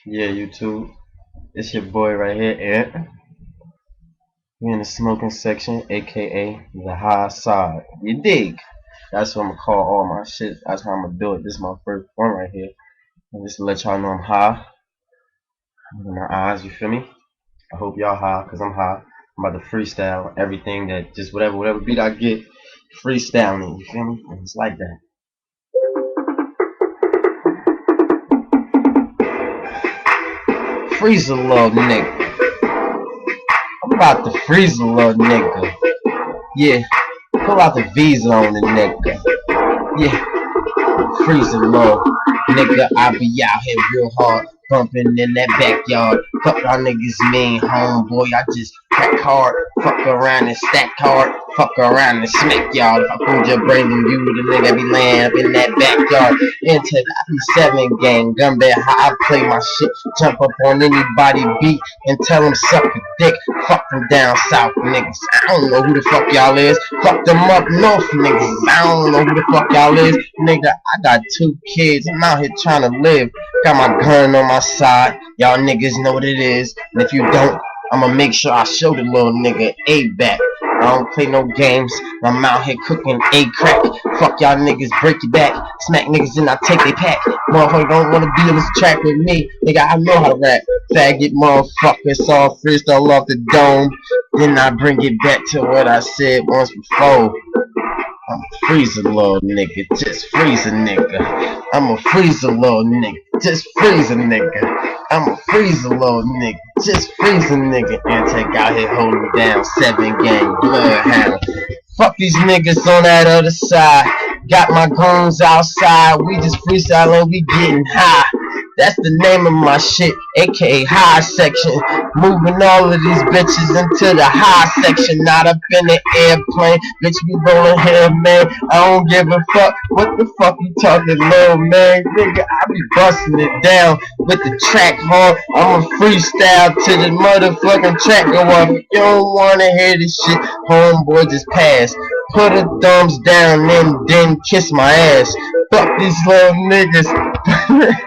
Yeah, YouTube. It's your boy right here, Ed. We in the smoking section, aka the high side. You dig? That's what I'm gonna call all my shit. That's how I'm gonna do it. This is my first one right here. And just to let y'all know I'm high. In my eyes, you feel me? I hope y'all high, cause I'm high. I'm about to freestyle everything that just whatever beat I get, freestyling. You feel me? And it's like that. Freeze a little nigga. I'm about to freeze a little nigga. Yeah. Pull out the visa on the nigga. Yeah. Freeze a little nigga. I be out here real hard, bumping in that backyard. Fuck y'all niggas mean, homeboy. I just crack hard, fuck around and stack hard, fuck around and smack y'all. If I pulled your brain, then you the nigga be laying up in that backyard. Into the 7 gang, gun bet how I play my shit. Jump up on anybody beat and tell them suck a dick. Fuck them down south niggas. I don't know who the fuck y'all is. Fuck them up north niggas. I don't know who the fuck y'all is. Nigga, I got 2 kids. I'm out here trying to live. Got my gun on my side. Y'all niggas know what it is. And if you don't, I'ma make sure I show the little nigga A back. I don't play no games. I'm out here cooking A crack. Fuck y'all niggas, break your back. Smack niggas and I take they pack. Motherfucker don't wanna be on this track with me. Nigga, I know how to rap. Faggot motherfuckers all freestyle off the dome. Then I bring it back to what I said once before. I'ma freeze a little nigga, just freeze a nigga. I'ma freeze a little nigga, just freeze a nigga. I'ma freeze a little nigga, just freeze a nigga. And take out here holding down 7 gang bloodhound. Fuck these niggas on that other side. Got my goons outside, we just freestyling, we getting high. That's the name of my shit, aka high section. Moving all of these bitches into the high section. Not up in the airplane, bitch be rolling here, man. I don't give a fuck. What the fuck you talking, little man? Nigga, I be busting it down with the track hard. I'ma freestyle to the motherfucking track go up. If you don't wanna hear this shit, homeboy, just pass. Put a thumbs down and then kiss my ass. Fuck these little niggas.